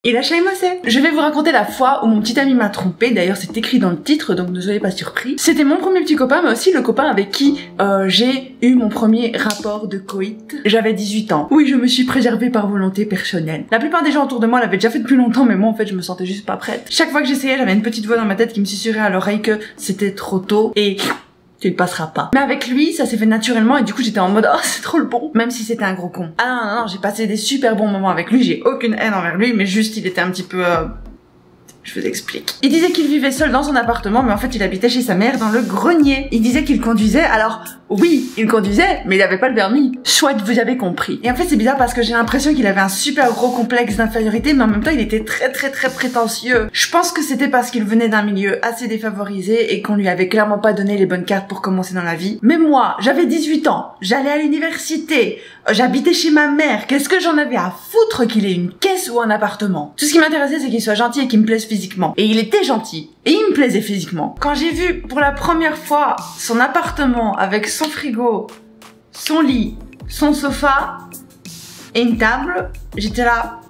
Et la Shaimosé. Je vais vous raconter la fois où mon petit ami m'a trompé. D'ailleurs, c'est écrit dans le titre, donc ne soyez pas surpris. C'était mon premier petit copain, mais aussi le copain avec qui j'ai eu mon premier rapport de coït. J'avais 18 ans. Oui, je me suis préservée par volonté personnelle. La plupart des gens autour de moi l'avaient déjà fait depuis longtemps, mais moi en fait, je me sentais juste pas prête. Chaque fois que j'essayais, j'avais une petite voix dans ma tête qui me susurrait à l'oreille que c'était trop tôt et tu ne passeras pas. Mais avec lui, ça s'est fait naturellement et du coup j'étais en mode oh c'est trop le bon, même si c'était un gros con. Ah non non non, j'ai passé des super bons moments avec lui, j'ai aucune haine envers lui, mais juste il était un petit peu je vous explique. Il disait qu'il vivait seul dans son appartement, mais en fait il habitait chez sa mère dans le grenier. Il disait qu'il conduisait, alors oui, il conduisait, mais il avait pas le permis. Chouette, vous avez compris. Et en fait c'est bizarre parce que j'ai l'impression qu'il avait un super gros complexe d'infériorité, mais en même temps il était très prétentieux. Je pense que c'était parce qu'il venait d'un milieu assez défavorisé et qu'on lui avait clairement pas donné les bonnes cartes pour commencer dans la vie. Mais moi, j'avais 18 ans, j'allais à l'université, j'habitais chez ma mère, qu'est-ce que j'en avais à foutre qu'il ait une caisse ou un appartement? Tout ce qui m'intéressait c'est qu'il soit gentil et qu'il me plaise physiquement. Et il était gentil. Et il me plaisait physiquement. Quand j'ai vu pour la première fois son appartement avec son frigo, son lit, son sofa et une table, j'étais là...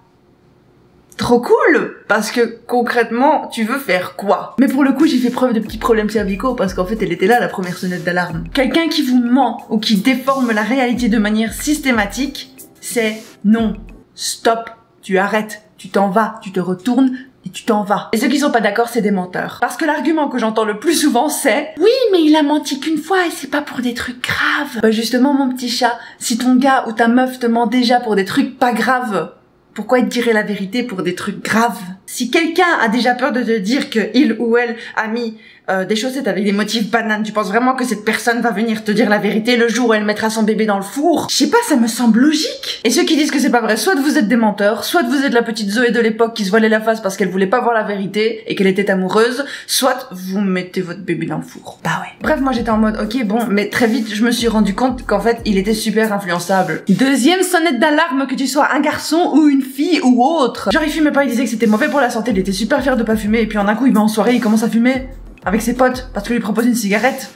Trop cool! Parce que concrètement, tu veux faire quoi? Mais pour le coup, j'ai fait preuve de petits problèmes cervicaux parce qu'en fait, elle était là, la première sonnette d'alarme. Quelqu'un qui vous ment ou qui déforme la réalité de manière systématique, c'est non. Stop. Tu arrêtes. Tu t'en vas. Tu te retournes. Et tu t'en vas. Et ceux qui sont pas d'accord, c'est des menteurs. Parce que l'argument que j'entends le plus souvent, c'est oui, mais il a menti qu'une fois et c'est pas pour des trucs graves. Bah justement, mon petit chat, si ton gars ou ta meuf te ment déjà pour des trucs pas graves, pourquoi il te dirait la vérité pour des trucs graves? Si quelqu'un a déjà peur de te dire que il ou elle a mis des chaussettes avec des motifs bananes, tu penses vraiment que cette personne va venir te dire la vérité le jour où elle mettra son bébé dans le four? Je sais pas, ça me semble logique. Et ceux qui disent que c'est pas vrai, soit vous êtes des menteurs, soit vous êtes la petite Zoé de l'époque qui se voilait la face parce qu'elle voulait pas voir la vérité et qu'elle était amoureuse, soit vous mettez votre bébé dans le four. Bah ouais. Bref, moi j'étais en mode ok bon, mais très vite je me suis rendu compte qu'en fait il était super influençable. Deuxième sonnette d'alarme, que tu sois un garçon ou une fille ou autre. Genre il fumait pas, il disait que c'était mauvais pour la santé, il était super fier de pas fumer et puis en un coup il va en soirée, il commence à fumer. Avec ses potes, parce qu'on lui propose une cigarette.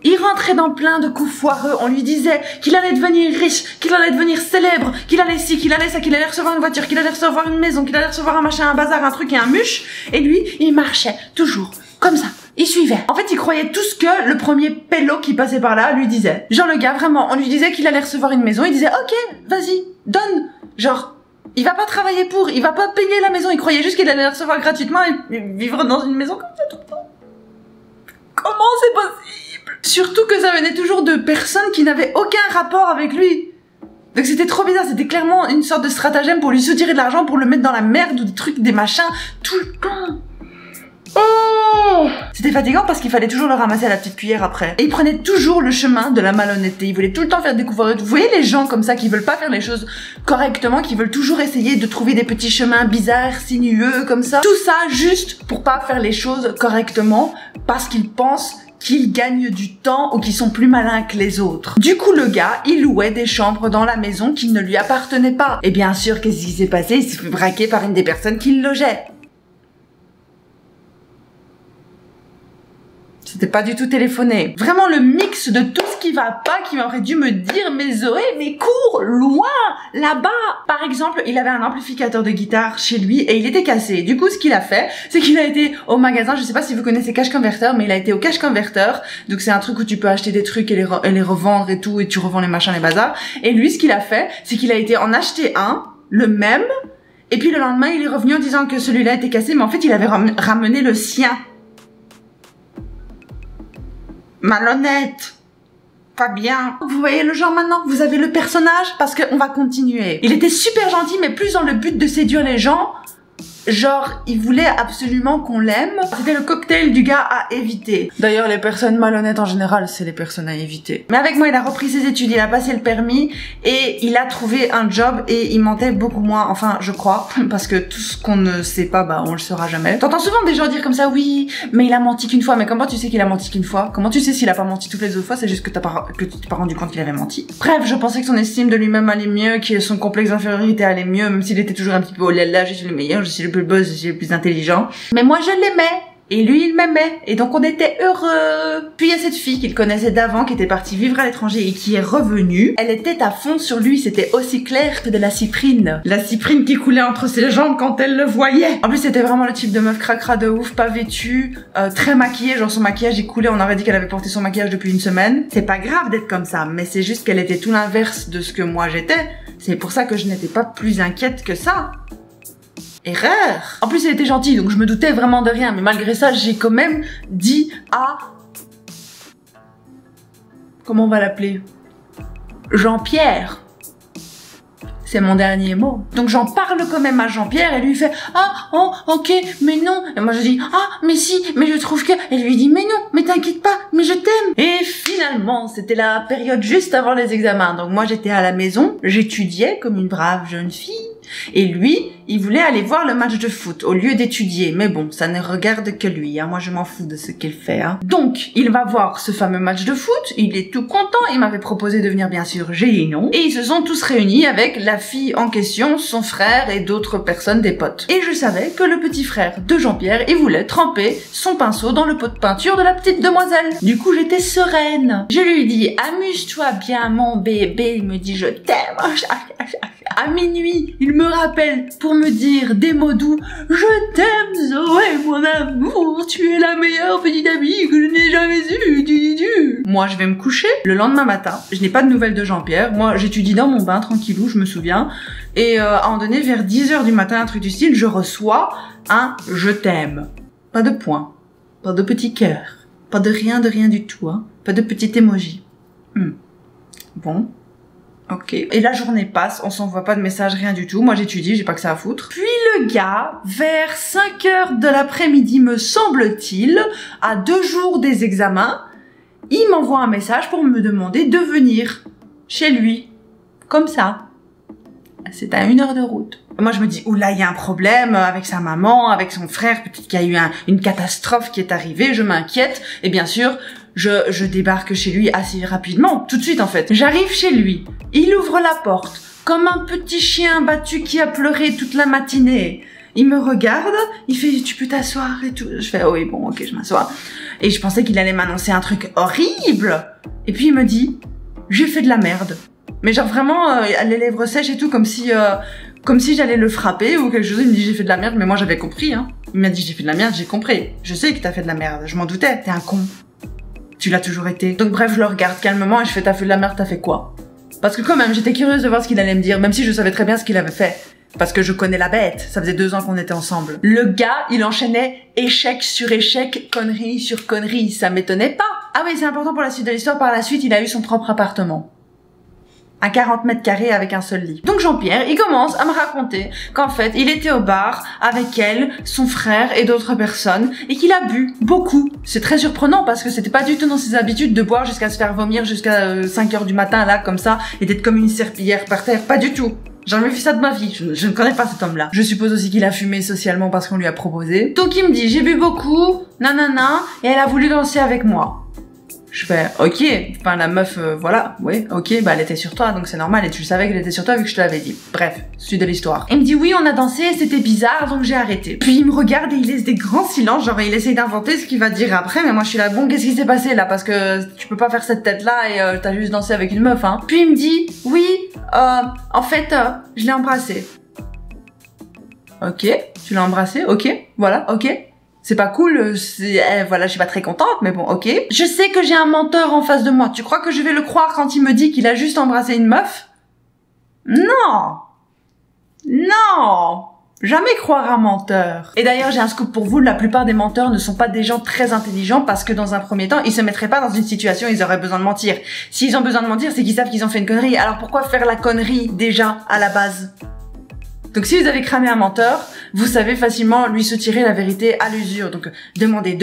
Il rentrait dans plein de coups foireux, on lui disait qu'il allait devenir riche, qu'il allait devenir célèbre, qu'il allait ci, qu'il allait ça, qu'il allait recevoir une voiture, qu'il allait recevoir une maison, qu'il allait recevoir un machin, un bazar, un truc et un muche. Et lui, il marchait, toujours, comme ça. Il suivait. En fait, il croyait tout ce que le premier pélo qui passait par là lui disait. Genre le gars, vraiment, on lui disait qu'il allait recevoir une maison, il disait ok, vas-y, donne. Genre... il va pas travailler pour, il va pas payer la maison, il croyait juste qu'il allait la recevoir gratuitement et vivre dans une maison comme ça tout le temps. Comment c'est possible? Surtout que ça venait toujours de personnes qui n'avaient aucun rapport avec lui. Donc c'était trop bizarre, c'était clairement une sorte de stratagème pour lui soutirer de l'argent, pour le mettre dans la merde ou des trucs, des machins, tout le temps. Oh, c'était fatigant parce qu'il fallait toujours le ramasser à la petite cuillère après. Et il prenait toujours le chemin de la malhonnêteté. Il voulait tout le temps faire des coups foireux. Vous voyez les gens comme ça qui veulent pas faire les choses correctement, qui veulent toujours essayer de trouver des petits chemins bizarres, sinueux, comme ça. Tout ça juste pour pas faire les choses correctement parce qu'ils pensent qu'ils gagnent du temps ou qu'ils sont plus malins que les autres. Du coup, le gars, il louait des chambres dans la maison qui ne lui appartenaient pas. Et bien sûr, qu'est-ce qui s'est passé? Il s'est fait braquer par une des personnes qui le logeait. C'était pas du tout téléphoné. Vraiment le mix de tout ce qui va pas, qui aurait dû me dire mais Zoé, mais cours loin, là-bas. Par exemple, il avait un amplificateur de guitare chez lui et il était cassé. Du coup, ce qu'il a fait, c'est qu'il a été au magasin, je sais pas si vous connaissez Cash Converter, mais il a été au Cash Converter. Donc c'est un truc où tu peux acheter des trucs et les revendre et tout, et tu revends les machins, les bazars. Et lui, ce qu'il a fait, c'est qu'il a été en acheter un, le même, et puis le lendemain, il est revenu en disant que celui-là était cassé, mais en fait, il avait ramené le sien. Malhonnête. Pas bien. Vous voyez le genre maintenant? Vous avez le personnage? Parce qu'on va continuer. Il était super gentil, mais plus dans le but de séduire les gens. Genre, il voulait absolument qu'on l'aime. C'était le cocktail du gars à éviter. D'ailleurs, les personnes malhonnêtes en général, c'est les personnes à éviter. Mais avec moi, il a repris ses études, il a passé le permis et il a trouvé un job et il mentait beaucoup moins. Enfin, je crois, parce que tout ce qu'on ne sait pas, bah, on le saura jamais. T'entends souvent des gens dire comme ça, oui, mais il a menti qu'une fois. Mais comment tu sais qu'il a menti qu'une fois? Comment tu sais s'il a pas menti toutes les autres fois? C'est juste que tu t'es pas rendu compte qu'il avait menti. Bref, je pensais que son estime de lui-même allait mieux, que son complexe d'infériorité allait mieux, même s'il était toujours un petit peu oh là là, je suis le meilleur, je suis le plus beau, je suis le plus intelligent. Mais moi, je l'aimais. Et lui, il m'aimait. Et donc, on était heureux. Puis, il y a cette fille qu'il connaissait d'avant, qui était partie vivre à l'étranger et qui est revenue. Elle était à fond sur lui. C'était aussi clair que de la cyprine. La cyprine qui coulait entre ses jambes quand elle le voyait. En plus, c'était vraiment le type de meuf cracra de ouf, pas vêtue, très maquillée. Genre, son maquillage, il coulait. On aurait dit qu'elle avait porté son maquillage depuis une semaine. C'est pas grave d'être comme ça, mais c'est juste qu'elle était tout l'inverse de ce que moi j'étais. C'est pour ça que je n'étais pas plus inquiète que ça. Erreur. En plus, elle était gentille, donc je me doutais vraiment de rien. Mais malgré ça, j'ai quand même dit à... Comment on va l'appeler? Jean-Pierre. C'est mon dernier mot. Donc j'en parle quand même à Jean-Pierre et lui fait « Ah, oh, ok, mais non ». Et moi je dis « Ah, mais si, mais je trouve que... » Et lui dit « Mais non, mais t'inquiète pas, mais je t'aime ». Et finalement, c'était la période juste avant les examens. Donc moi j'étais à la maison, j'étudiais comme une brave jeune fille. Et lui, il voulait aller voir le match de foot au lieu d'étudier. Mais bon, ça ne regarde que lui, hein. Moi je m'en fous de ce qu'il fait, hein. Donc, il va voir ce fameux match de foot, il est tout content, il m'avait proposé de venir bien sûr, j'ai dit non. Et ils se sont tous réunis avec la fille en question, son frère et d'autres personnes, des potes. Et je savais que le petit frère de Jean-Pierre, il voulait tremper son pinceau dans le pot de peinture de la petite demoiselle. Du coup, j'étais sereine. Je lui dis, amuse-toi bien mon bébé, il me dit je t'aime. À minuit, il me rappelle pour me dire des mots doux. Je t'aime Zoé, mon amour, tu es la meilleure petite amie que je n'ai jamais eue. Moi, je vais me coucher. Le lendemain matin, je n'ai pas de nouvelles de Jean-Pierre. Moi, j'étudie dans mon bain, tranquillou, je me souviens. Et à un moment donné, vers 10h du matin, un truc du style, je reçois un « je t'aime ». Pas de point, pas de petit cœur, pas de rien du tout, hein. Pas de petit emoji. Bon. Ok. Et la journée passe, on s'envoie pas de message, rien du tout. Moi j'étudie, j'ai pas que ça à foutre. Puis le gars, vers 5h de l'après-midi me semble-t-il, à 2 jours des examens, il m'envoie un message pour me demander de venir chez lui. Comme ça. C'est à 1 heure de route. Moi je me dis, oula, il y a un problème avec sa maman, avec son frère, peut-être qu'il y a eu une catastrophe qui est arrivée, je m'inquiète. Et bien sûr, je débarque chez lui assez rapidement, tout de suite en fait. J'arrive chez lui, il ouvre la porte, comme un petit chien battu qui a pleuré toute la matinée. Il me regarde, il fait « tu peux t'asseoir » et tout. Je fais « oh oui, bon, ok, je m'assois ». Et je pensais qu'il allait m'annoncer un truc horrible. Et puis il me dit « j'ai fait de la merde ». Mais genre vraiment, les lèvres sèches et tout, comme si j'allais le frapper ou quelque chose. Il me dit j'ai fait de la merde, mais moi j'avais compris, hein. Il m'a dit j'ai fait de la merde, j'ai compris. Je sais que t'as fait de la merde, je m'en doutais, t'es un con. Tu l'as toujours été. Donc bref, je le regarde calmement et je fais t'as fait de la merde, t'as fait quoi? Parce que quand même, j'étais curieuse de voir ce qu'il allait me dire, même si je savais très bien ce qu'il avait fait. Parce que je connais la bête, ça faisait 2 ans qu'on était ensemble. Le gars, il enchaînait échec sur échec, connerie sur connerie, ça m'étonnait pas. Ah oui, c'est important pour la suite de l'histoire, par la suite, il a eu son propre appartement. À 40 mètres carrés avec un seul lit. Donc Jean-Pierre, il commence à me raconter qu'en fait, il était au bar avec elle, son frère et d'autres personnes et qu'il a bu beaucoup. C'est très surprenant parce que c'était pas du tout dans ses habitudes de boire jusqu'à se faire vomir jusqu'à 5h du matin là comme ça et d'être comme une serpillière par terre. Pas du tout. J'ai jamais vu ça de ma vie. Je ne connais pas cet homme-là. Je suppose aussi qu'il a fumé socialement parce qu'on lui a proposé. Donc il me dit, j'ai bu beaucoup, nanana, et elle a voulu danser avec moi. Je fais, ok, enfin la meuf, voilà, ouais, ok, bah elle était sur toi, donc c'est normal, et tu savais qu'elle était sur toi vu que je te l'avais dit. Bref, suite de l'histoire. Il me dit, oui, on a dansé, c'était bizarre, donc j'ai arrêté. Puis il me regarde et il laisse des grands silences, genre il essaye d'inventer ce qu'il va dire après, mais moi je suis là, bon, qu'est-ce qui s'est passé là? Parce que tu peux pas faire cette tête-là et t'as juste dansé avec une meuf, hein. Puis il me dit, oui, en fait, je l'ai embrassé. Ok, tu l'as embrassé, ok, voilà, ok. C'est pas cool, voilà, je suis pas très contente, mais bon, ok. Je sais que j'ai un menteur en face de moi. Tu crois que je vais le croire quand il me dit qu'il a juste embrassé une meuf? Non! Non! Jamais croire un menteur. Et d'ailleurs, j'ai un scoop pour vous, la plupart des menteurs ne sont pas des gens très intelligents parce que dans un premier temps, ils se mettraient pas dans une situation où ils auraient besoin de mentir. S'ils ont besoin de mentir, c'est qu'ils savent qu'ils ont fait une connerie. Alors pourquoi faire la connerie déjà à la base? Donc si vous avez cramé un menteur, vous savez facilement lui soutirer la vérité à l'usure. Donc demandez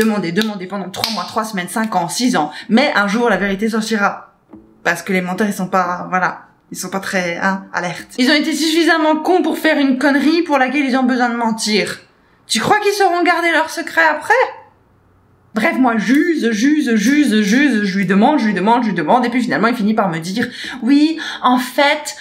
pendant 3 mois, 3 semaines, 5 ans, 6 ans. Mais un jour, la vérité sortira. Parce que les menteurs, ils sont pas, voilà, ils sont pas très, alertes. Ils ont été suffisamment cons pour faire une connerie pour laquelle ils ont besoin de mentir. Tu crois qu'ils sauront garder leur secret après? Bref, moi, je lui demande, et puis finalement, il finit par me dire, oui, en fait,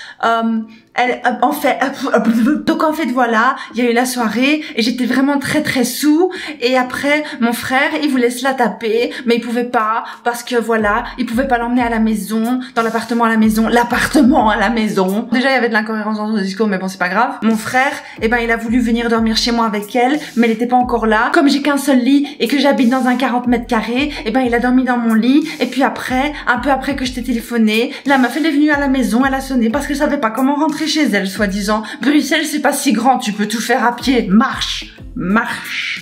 Donc en fait voilà, il y a eu la soirée et j'étais vraiment très sous et après mon frère il voulait se la taper mais il pouvait pas parce que voilà, il pouvait pas l'emmener à la maison, dans l'appartement à la maison, Déjà il y avait de l'incohérence dans son discours mais bon c'est pas grave. Mon frère, il a voulu venir dormir chez moi avec elle mais elle était pas encore là. Comme j'ai qu'un seul lit et que j'habite dans un 40 mètres carrés, il a dormi dans mon lit et puis après, un peu après que je t'ai téléphoné, la meuf elle est venue à la maison, elle a sonné parce qu'elle savait pas comment rentrer chez elle, soi-disant. Bruxelles, c'est pas si grand, tu peux tout faire à pied. Marche.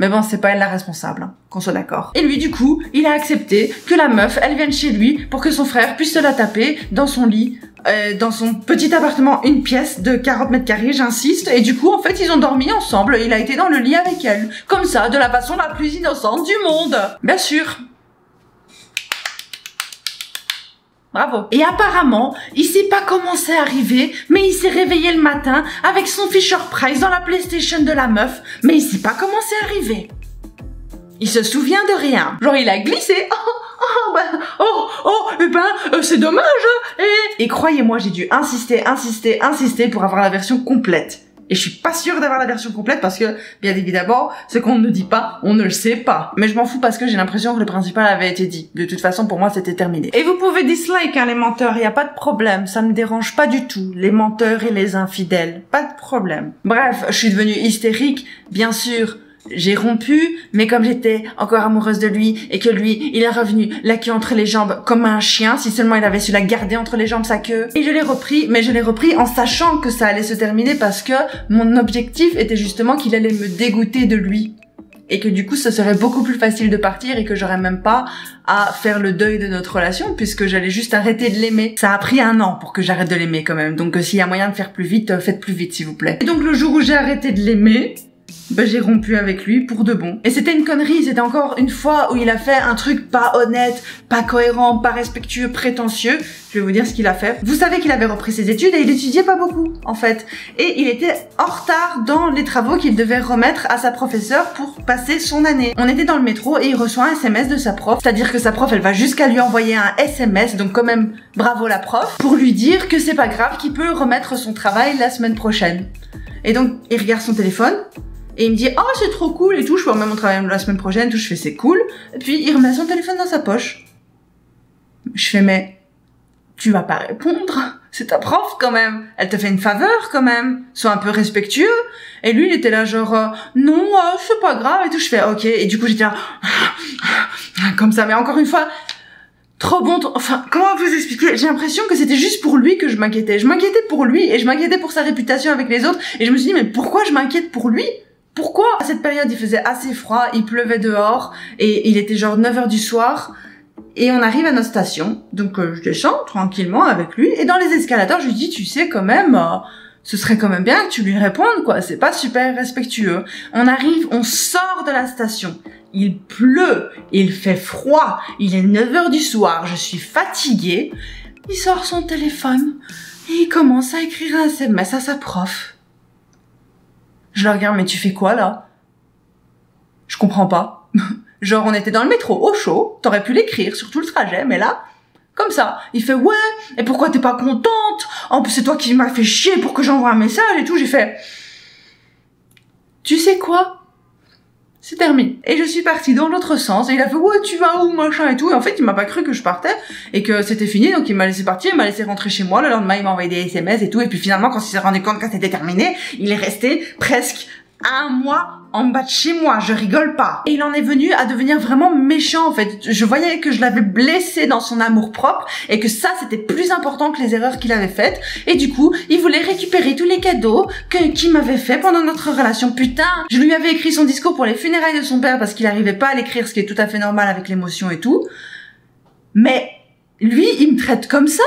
Mais bon, c'est pas elle la responsable, hein, qu'on soit d'accord. Et lui, du coup, il a accepté que la meuf, elle vienne chez lui pour que son frère puisse se la taper dans son lit, dans son petit appartement, une pièce de 40 mètres carrés, j'insiste. Et du coup, en fait, ils ont dormi ensemble. Il a été dans le lit avec elle. Comme ça, de la façon la plus innocente du monde. Bien sûr. Bravo. Et apparemment, il sait pas comment c'est arrivé, mais il s'est réveillé le matin avec son Fisher-Price dans la PlayStation de la meuf, mais il sait pas comment c'est arrivé. Il se souvient de rien. Genre, il a glissé. C'est dommage. Et croyez-moi, j'ai dû insister pour avoir la version complète. Et je suis pas sûre d'avoir la version complète parce que, bien évidemment, ce qu'on ne dit pas, on ne le sait pas. Mais je m'en fous parce que j'ai l'impression que le principal avait été dit. De toute façon, pour moi, c'était terminé. Et vous pouvez dislike, hein, les menteurs, y a pas de problème. Ça me dérange pas du tout. Les menteurs et les infidèles. Pas de problème. Bref, je suis devenue hystérique, bien sûr. J'ai rompu, mais comme j'étais encore amoureuse de lui et que lui, il est revenu la queue entre les jambes comme un chien, si seulement il avait su la garder entre les jambes sa queue. Et je l'ai repris, mais je l'ai repris en sachant que ça allait se terminer parce que mon objectif était justement qu'il allait me dégoûter de lui. Et que du coup, ce serait beaucoup plus facile de partir et que j'aurais même pas à faire le deuil de notre relation puisque j'allais juste arrêter de l'aimer. Ça a pris 1 an pour que j'arrête de l'aimer quand même. Donc s'il y a moyen de faire plus vite, faites plus vite s'il vous plaît. Et donc le jour où j'ai arrêté de l'aimer, j'ai rompu avec lui pour de bon. Et c'était une connerie, c'était encore une fois où il a fait un truc pas honnête, pas cohérent, pas respectueux, prétentieux. Je vais vous dire ce qu'il a fait. Vous savez qu'il avait repris ses études et il étudiait pas beaucoup, en fait. Et il était en retard dans les travaux qu'il devait remettre à sa professeure pour passer son année. On était dans le métro et il reçoit un SMS de sa prof. C'est-à-dire que sa prof, elle va jusqu'à lui envoyer un SMS, donc quand même bravo la prof, pour lui dire que c'est pas grave, qu'il peut remettre son travail la semaine prochaine. Et donc, il regarde son téléphone. Et il me dit, oh, c'est trop cool et tout, je peux remettre mon travail la semaine prochaine, tout, je fais, c'est cool. Et puis, il remet son téléphone dans sa poche. Je fais, mais, tu vas pas répondre. C'est ta prof, quand même. Elle te fait une faveur, quand même. Sois un peu respectueux. Et lui, il était là, genre, non, c'est pas grave et tout. Je fais, ok. Et du coup, j'étais là, comme ça. Mais encore une fois, trop bon, enfin, comment vous expliquer? J'ai l'impression que c'était juste pour lui que je m'inquiétais. Je m'inquiétais pour lui et je m'inquiétais pour sa réputation avec les autres. Et je me suis dit, mais pourquoi je m'inquiète pour lui? Pourquoi? À cette période, il faisait assez froid, il pleuvait dehors, et il était genre 9h du soir, et on arrive à notre station. Donc je descends tranquillement avec lui, et dans les escalators, je lui dis, tu sais quand même, ce serait quand même bien que tu lui répondes, quoi, c'est pas super respectueux. On arrive, on sort de la station, il pleut, il fait froid, il est 9h du soir, je suis fatiguée. Il sort son téléphone, et il commence à écrire un SMS à sa prof. Je la regarde, mais tu fais quoi, là? Je comprends pas. Genre, on était dans le métro, au chaud, t'aurais pu l'écrire sur tout le trajet, mais là, comme ça. Il fait, ouais, et pourquoi t'es pas contente? En plus, c'est toi qui m'as fait chier pour que j'envoie un message et tout. J'ai fait, tu sais quoi? C'est terminé. Et je suis partie dans l'autre sens, et il a fait, ouais, tu vas où, machin et tout. Et en fait, il m'a pas cru que je partais, et que c'était fini, donc il m'a laissé partir, il m'a laissé rentrer chez moi. Le lendemain, il m'a envoyé des SMS et tout. Et puis finalement, quand il s'est rendu compte que c'était terminé, il est resté presque 1 mois en bas de chez moi, je rigole pas. Et il en est venu à devenir vraiment méchant, en fait. Je voyais que je l'avais blessé dans son amour-propre et que ça, c'était plus important que les erreurs qu'il avait faites. Et du coup, il voulait récupérer tous les cadeaux qu'il m'avait fait pendant notre relation. Putain, je lui avais écrit son discours pour les funérailles de son père parce qu'il arrivait pas à l'écrire, ce qui est tout à fait normal avec l'émotion et tout. Mais lui, il me traite comme ça?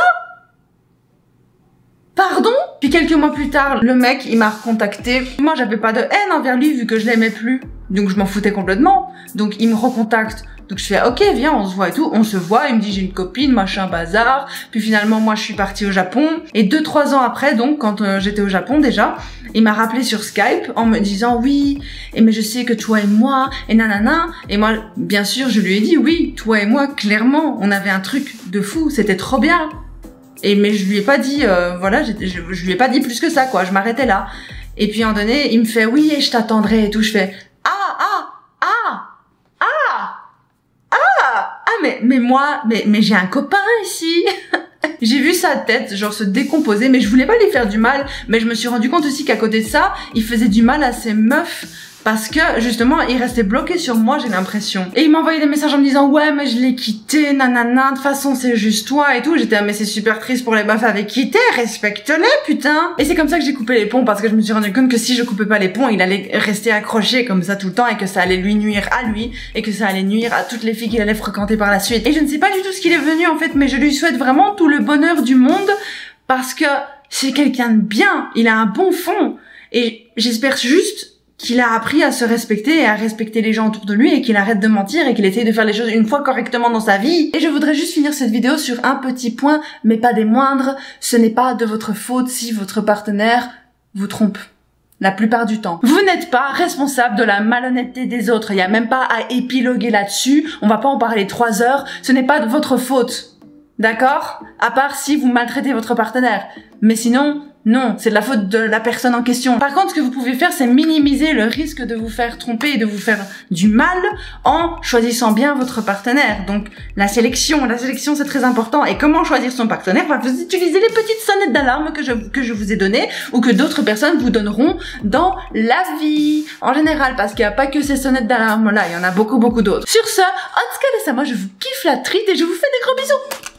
Pardon? Puis quelques mois plus tard, le mec, il m'a recontacté. Moi, j'avais pas de haine envers lui vu que je l'aimais plus. Donc je m'en foutais complètement. Donc il me recontacte. Donc je fais, ok, viens, on se voit et tout. On se voit, il me dit, j'ai une copine, machin, bazar. Puis finalement, moi, je suis partie au Japon. Et 2-3 ans après, donc, quand j'étais au Japon déjà, il m'a rappelé sur Skype en me disant, oui, mais je sais que toi et moi, et nanana. Et moi, bien sûr, je lui ai dit, oui, toi et moi, clairement, on avait un truc de fou. C'était trop bien. mais je lui ai pas dit, voilà, je lui ai pas dit plus que ça, quoi. Je m'arrêtais là. Et puis, à un moment donné, il me fait, oui, et je t'attendrai et tout. Je fais, mais moi, mais j'ai un copain ici. J'ai vu sa tête, genre, se décomposer, mais je voulais pas lui faire du mal. Mais je me suis rendu compte aussi qu'à côté de ça, il faisait du mal à ses meufs. Parce que, justement, il restait bloqué sur moi, j'ai l'impression. Et il m'envoyait des messages en me disant, ouais, mais je l'ai quitté, nanana, de toute façon, c'est juste toi et tout. J'étais, mais c'est super triste pour les meufs avec qui t'es, respecte-les, putain. Et c'est comme ça que j'ai coupé les ponts, parce que je me suis rendu compte que si je coupais pas les ponts, il allait rester accroché comme ça tout le temps, et que ça allait lui nuire à lui, et que ça allait nuire à toutes les filles qu'il allait fréquenter par la suite. Et je ne sais pas du tout ce qu'il est venu, en fait, mais je lui souhaite vraiment tout le bonheur du monde, parce que c'est quelqu'un de bien, il a un bon fond. Et j'espère juste qu'il a appris à se respecter et à respecter les gens autour de lui et qu'il arrête de mentir et qu'il essaye de faire les choses une fois correctement dans sa vie. Et je voudrais juste finir cette vidéo sur un petit point, mais pas des moindres. Ce n'est pas de votre faute si votre partenaire vous trompe. La plupart du temps. Vous n'êtes pas responsable de la malhonnêteté des autres. Il n'y a même pas à épiloguer là-dessus. On va pas en parler 3 heures. Ce n'est pas de votre faute. D'accord? À part si vous maltraitez votre partenaire. Mais sinon, non, c'est de la faute de la personne en question. Par contre, ce que vous pouvez faire, c'est minimiser le risque de vous faire tromper et de vous faire du mal en choisissant bien votre partenaire. Donc, la sélection, c'est très important. Et comment choisir son partenaire? Vous utilisez les petites sonnettes d'alarme que je vous ai données ou que d'autres personnes vous donneront dans la vie. En général, parce qu'il n'y a pas que ces sonnettes d'alarme-là, il y en a beaucoup d'autres. Sur ce, en tout cas, moi, je vous kiffe la trite et je vous fais des gros bisous.